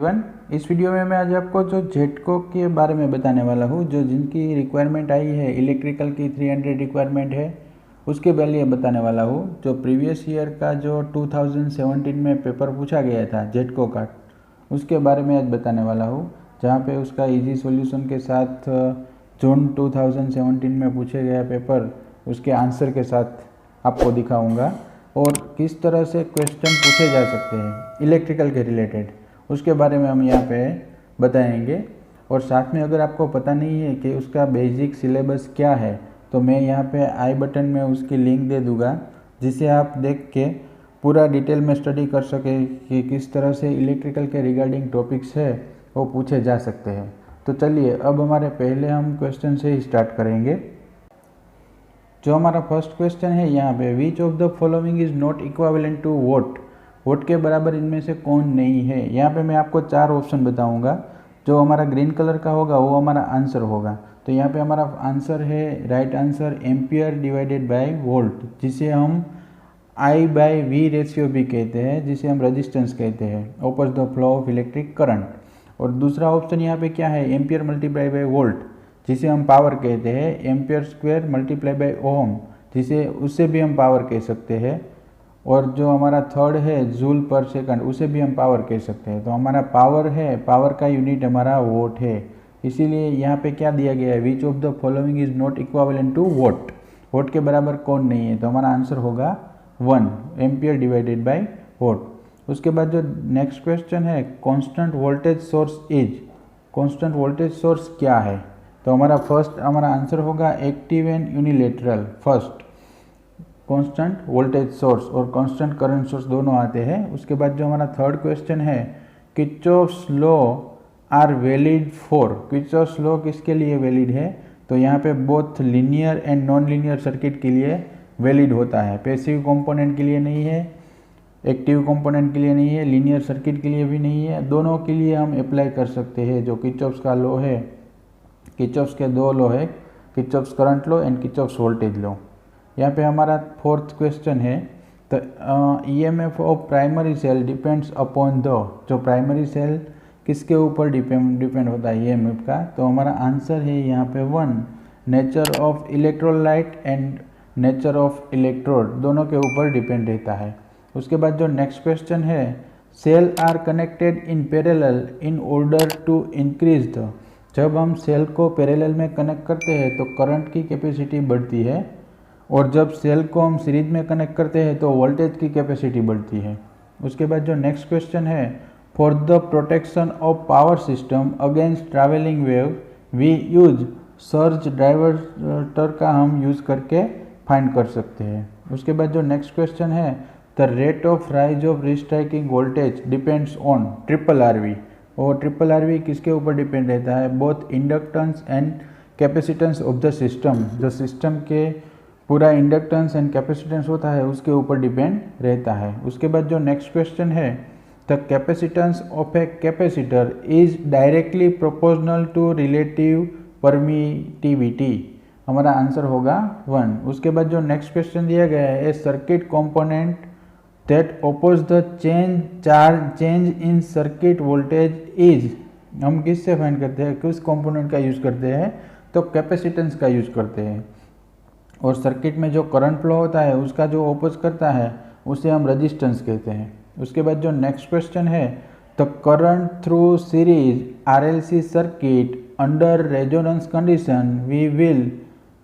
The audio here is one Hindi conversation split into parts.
इस वीडियो में मैं आज आपको जो जेटको के बारे में बताने वाला हूँ, जो जिनकी रिक्वायरमेंट आई है, इलेक्ट्रिकल की 300 रिक्वायरमेंट है, उसके लिए बताने वाला हूँ। जो प्रीवियस ईयर का जो 2017 में पेपर पूछा गया था जेटको का, उसके बारे में आज बताने वाला हूँ, जहाँ पे उसका इजी सॉल्यूशन के साथ जून 2017 में पूछे गया पेपर, उसके आंसर के साथ आपको दिखाऊंगा और किस तरह से क्वेश्चन पूछे जा सकते हैं इलेक्ट्रिकल के रिलेटेड, उसके बारे में हम यहाँ पे बताएंगे। और साथ में अगर आपको पता नहीं है कि उसका बेसिक सिलेबस क्या है, तो मैं यहाँ पे आई बटन में उसकी लिंक दे दूँगा, जिसे आप देख के पूरा डिटेल में स्टडी कर सके कि किस तरह से इलेक्ट्रिकल के रिगार्डिंग टॉपिक्स है वो पूछे जा सकते हैं। तो चलिए अब हमारे पहले हम क्वेश्चन से ही स्टार्ट करेंगे। जो हमारा फर्स्ट क्वेश्चन है यहाँ पे, which of the following is not equivalent to vote. Vote के बराबर इनमें से कौन नहीं है। यहाँ पे मैं आपको 4 ऑप्शन बताऊंगा। जो हमारा ग्रीन कलर का होगा वो हमारा आंसर होगा। तो यहाँ पे हमारा आंसर है, right answer, ampere divided by volt, जिसे हम I/V रेशियो भी कहते हैं, जिसे हम रेजिस्टेंस कहते हैं, opus the flow of electric current. और दूसरा ऑप्शन यहाँ पे क्या है, एम्पियर मल्टीप्लाई बाय वोल्ट, जिसे हम पावर कहते हैं, एम्पियर स्क्वायर मल्टीप्लाई बाय ओम, जिसे उससे भी हम पावर कह सकते हैं। और जो हमारा थर्ड है, जूल पर सेकंड, उसे भी हम पावर कह सकते हैं। तो हमारा पावर है, पावर का यूनिट हमारा वोट है। इसीलिए यहाँ पे क्या दिया गया है, which of the following is not equivalent to vote. Vote के बराबर कौन नहीं है, तो हमारा आंसर होगा 1, एम्पियर डिवाइडेड बाय वोट। उसके बाद जो नेक्स्ट क्वेश्चन है, constant voltage source is. Constant voltage source क्या है, तो हमारा आंसर होगा active and unilateral. First constant voltage source और कांस्टेंट करंट सोर्स दोनों आते हैं। उसके बाद जो हमारा थर्ड क्वेश्चन है, Kirchhoff's law are valid for. Kirchhoff's law किसके लिए वैलिड है, तो यहाँ पे both linear and non linear circuit के लिए वैलिड होता है। पैसिव कंपोनेंट के लिए नहीं है, एक्टिव कंपोनेंट के लिए नहीं है, लीनियर सर्किट के लिए भी नहीं है, दोनों के लिए हम अप्लाई कर सकते हैं। जो किर्चॉफ्स का लॉ है, किर्चॉफ्स के 2 लॉ है, Kirchhoff's current law and Kirchhoff's voltage law. यहाँ पे हमारा फोर्थ क्वेश्चन है, तो EMF of primary cell depends upon the. जो प्राइमरी सेल किसके ऊपर डिपेंड होता है EMF का, तो हमारा आंसर है यहाँ पे 1, nature of electrolyte and nature of electrode, दोनों के ऊपर डिपेंड रहता है। उसके बाद जो नेक्स्ट क्वेश्चन है, cell are connected in parallel in order to increase the. जब हम सेल को पैरेलल में कनेक्ट करते हैं तो करंट की कैपेसिटी बढ़ती है, और जब सेल को हम सीरीज में कनेक्ट करते हैं तो वोल्टेज की कैपेसिटी बढ़ती है। उसके बाद जो नेक्स्ट क्वेश्चन है, for the protection of power system against travelling wave we use surge diverter का हम यूज़ करके फाइंड कर सकते हैं। उसके बाद जो नेक्स्ट क्वेश्चन है, the rate of rise of restriking voltage depends on RRV। और RRV किसके ऊपर डिपेंड रहता है, both inductance and capacitance of the system. जो सिस्टम के पूरा इंडक्टेंस एंड कैपेसिटेंस होता है उसके ऊपर डिपेंड रहता है। उसके बाद जो नेक्स्ट क्वेश्चन है, the capacitance of a capacitor is directly proportional to relative permittivity. हमारा आंसर होगा 1। उसके बाद जो नेक्स्ट क्वेश्चन दिया गया है, a circuit component that oppose the change in circuit voltage is. हम किससे फाइंड करते हैं, किस कंपोनेंट का यूज़ करते हैं, तो कैपेसिटेंस का यूज़ करते हैं। और सर्किट में जो करंट फ्लो होता है उसका जो ओपोज करता है उसे हम रेजिस्टेंस कहते हैं। उसके बाद जो नेक्स्ट क्वेश्चन है, the current through series RLC circuit under resonance condition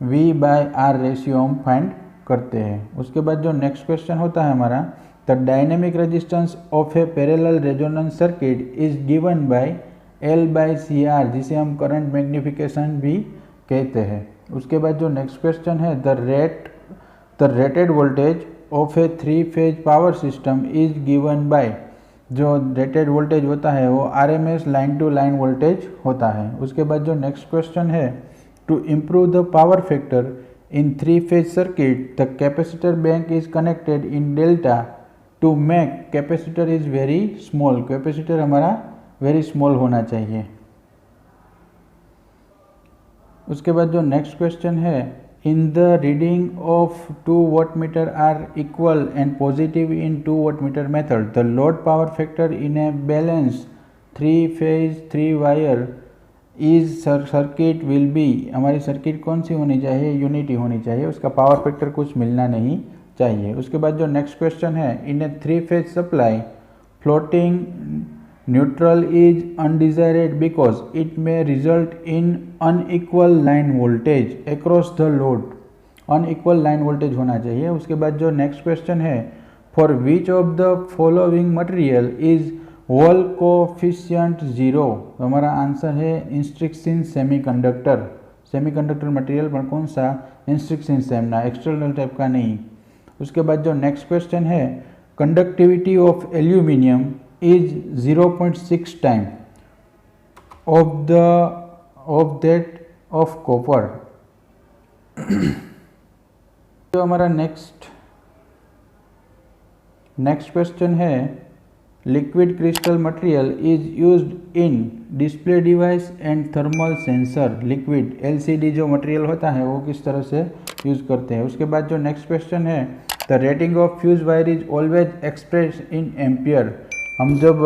V/R ratio हम फाइंड करते हैं। उसके बाद जो नेक्स्ट क्वेश्चन होता है हमारा, the dynamic resistance of A parallel resonance circuit is given bye L/CR, जिसे हम करंट मैग्निफिकेशन भी कहते हैं। उसके बाद जो नेक्स्ट क्वेश्चन है, the rated voltage of a 3 phase power system is given by. जो रेटेड वोल्टेज होता है वो RMS line to line voltage होता है। उसके बाद जो नेक्स्ट क्वेश्चन है, to improve the power factor in 3 phase circuit the capacitor bank is connected in delta to make capacitor is very small. Capacitor हमारा वेरी स्मॉल होना चाहिए। उसके बाद जो नेक्स्ट क्वेश्चन है, in the reading of 2 wattmeter are equal and positive in 2 wattmeter method, the load power factor in a balance 3 phase 3 wire is circuit will be, हमारी सर्किट कौन सी होनी चाहिए, यूनिटी होनी चाहिए, उसका पावर फैक्टर कुछ मिलना नहीं चाहिए। उसके बाद जो नेक्स्ट क्वेश्चन है, in a 3 phase supply floating neutral is undesired because it may result in unequal line voltage across the load, unequal line voltage होना चाहिए। उसके बाद जो नेक्स्ट क्वेश्चन है, for which of the following material is wall coefficient 0, तो हमारा आंसर है इंस्ट्रिक्सिन सेमीकंडक्टर, सेमीकंडक्टर मटेरियल पर कौन सा, इंस्ट्रिक्सिन सेम ना, एक्सटर्नल टाइप का नहीं। उसके बाद जो नेक्स्ट क्वेश्चन है, conductivity of aluminium is 0.6 time of that of copper. जो हमारा नेक्स्ट क्वेश्चन है, liquid crystal material is used in display device and thermal sensor. Liquid LCD जो मटेरियल होता है वो किस तरह से यूज करते हैं। उसके बाद जो नेक्स्ट क्वेश्चन है, the rating of fuse wire is always express in ampere. हम जब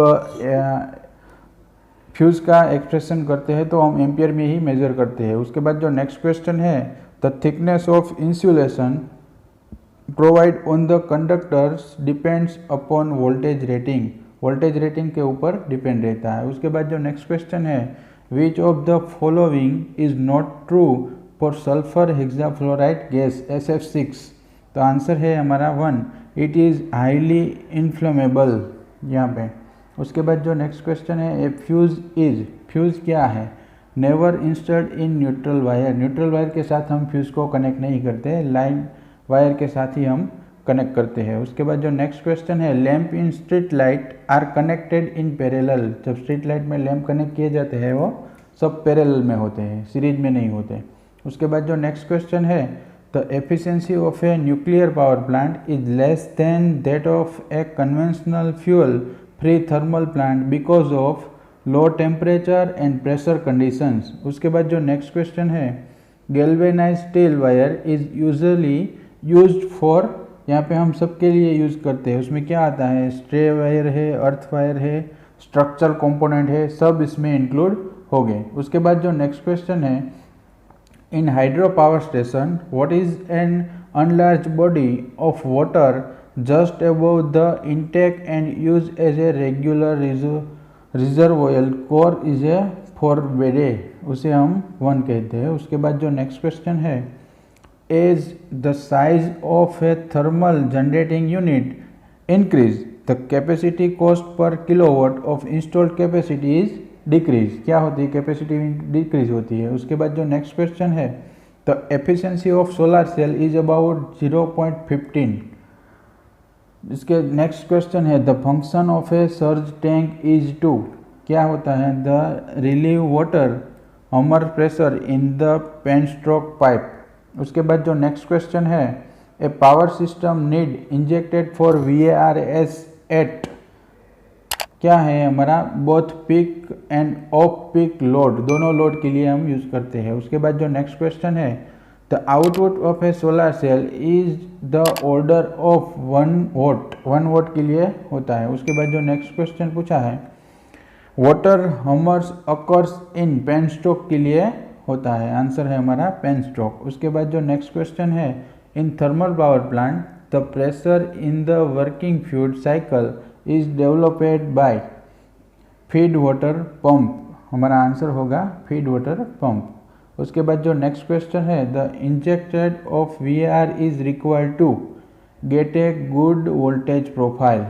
फ्यूज का एक्सप्रेशन करते हैं तो हम एम्पियर में ही मेजर करते हैं। उसके बाद जो नेक्स्ट क्वेश्चन है, the thickness of insulation provide on the conductors depends upon voltage rating, voltage rating के ऊपर डिपेंड रहता है। उसके बाद जो नेक्स्ट क्वेश्चन है, which of the following is not true for sulphur hexafluoride gas SF6, तो आंसर है हमारा 1, इट इज़ हाईली इन्फ्लेमेबल यहाँ पे। उसके बाद जो नेक्स्ट क्वेश्चन है, ए फ्यूज क्या है, never inserted in neutral wire, neutral wire के साथ हम फ्यूज को कनेक्ट नहीं करते, लाइन वायर के साथ ही हम कनेक्ट करते हैं। उसके बाद जो नेक्स्ट क्वेश्चन है, lamp in street light are connected in parallel, जब स्ट्रीट लाइट में लैंप कनेक्ट किए जाते हैं वो सब पैरेलल में होते हैं, सीरीज में नहीं होते। उसके बाद जो नेक्स्ट क्वेश्चन है, the efficiency of a nuclear power plant is less than that of a conventional fuel free thermal plant because of low temperature and pressure conditions. उसके बाद जो नेक्स्ट क्वेश्चन है, galvanised steel wire is usually used for, यहाँ पे हम सबके लिए यूज करते हैं, उसमें क्या आता है, स्ट्रे वायर है, अर्थ वायर है, स्ट्रक्चरल कंपोनेंट है, सब इसमें इंक्लूड हो गए। उसके बाद जो नेक्स्ट क्वेश्चन है, in hydro power station what is an enlarged body of water just above the intake and used as a regular reservoir, core is a forebay, उसे हम 1 कहते हैं। उसके बाद जो नेक्स्ट क्वेश्चन है, as the size of a thermal generating unit increase, the capacity cost per kilowatt of installed capacity is decrease, क्या होती है, कैपेसिटी डिक्रीज होती है। उसके बाद जो नेक्स्ट क्वेश्चन है, the efficiency of solar cell is about 0.15। इसके नेक्स्ट क्वेश्चन है, the function of a surge tank is to, क्या होता है, the relieve water hammer pressure in the penstock pipe। उसके बाद जो नेक्स्ट क्वेश्चन है, a power system need injected for VARS at, क्या है हमारा, both peak and off peak load, दोनों लोड के लिए हम यूज करते हैं। उसके बाद जो नेक्स्ट क्वेश्चन है, the output of a solar cell is the order of 1 volt के लिए होता है। उसके बाद जो नेक्स्ट क्वेश्चन पूछा है, वाटर हमर्स अकर्स इन पेनस्टॉक के लिए होता है, आंसर है हमारा पेनस्टॉक। उसके बाद जो नेक्स्ट क्वेश्चन है, in thermal power plant the pressure in the working fluid cycle is developed by feed water pump, हमारा आंसर होगा फीड वाटर पंप। उसके बाद जो नेक्स्ट क्वेश्चन है, the injected of VAR is required to get a good voltage profile,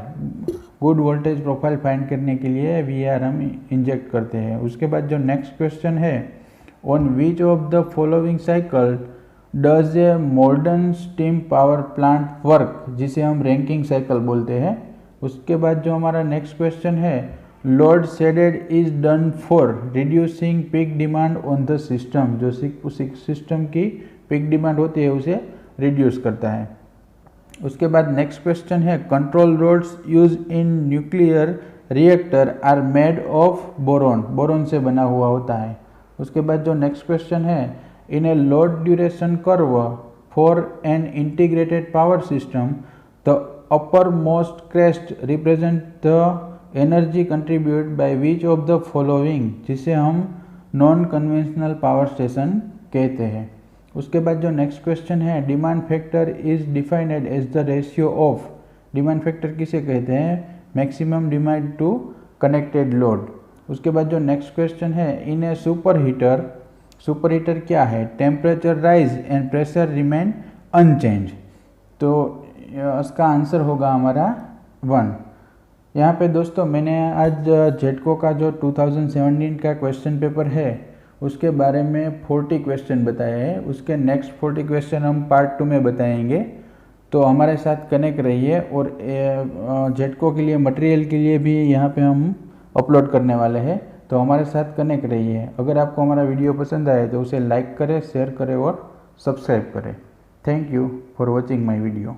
good voltage profile find करने के लिए VAR हम इंजेक्ट करते हैं। उसके बाद जो नेक्स्ट क्वेश्चन है, on which of the following cycle does a modern steam power plant work, जिसे हम रैंकिंग साइकिल बोलते हैं। उसके बाद जो हमारा नेक्स्ट क्वेश्चन है, load shedding is done for reducing peak demand on the system, जो सिस्टम की पीक डिमांड होती है उसे रिड्यूस करता है। उसके बाद नेक्स्ट क्वेश्चन है, control rods use in nuclear reactor are made of boron, boron से बना हुआ होता है। उसके बाद जो नेक्स्ट क्वेश्चन है, in a load duration curve for an integrated power system the uppermost crest represent the energy contribute by which of the following, जिसे हम नॉन कन्वेंशनल पावर स्टेशन कहते हैं। उसके बाद जो नेक्स्ट क्वेश्चन है, demand factor is defined as the ratio of, demand factor किसे कहते हैं, maximum demand to connected load. उसके बाद जो नेक्स्ट क्वेश्चन है, in a super heater, super heater क्या है, temperature rise and pressure remain unchanged. तो इसका आंसर होगा हमारा 1। यहाँ पे दोस्तों मैंने आज जेटको का जो 2017 का क्वेश्चन पेपर है उसके बारे में 40 क्वेश्चन बताए हैं। उसके नेक्स्ट 40 क्वेश्चन हम पार्ट 2 में बताएंगे। तो हमारे साथ कनेक्ट रहिए, और जेटको के लिए मटेरियल के लिए भी यहाँ पे हम अपलोड करने वाले हैं, तो हमारे साथ कनेक्ट रहिए। अगर आपको हमारा वीडियो पसंद आए तो उसे लाइक करें, शेयर करें और सब्सक्राइब करें। Thank you for watching my video.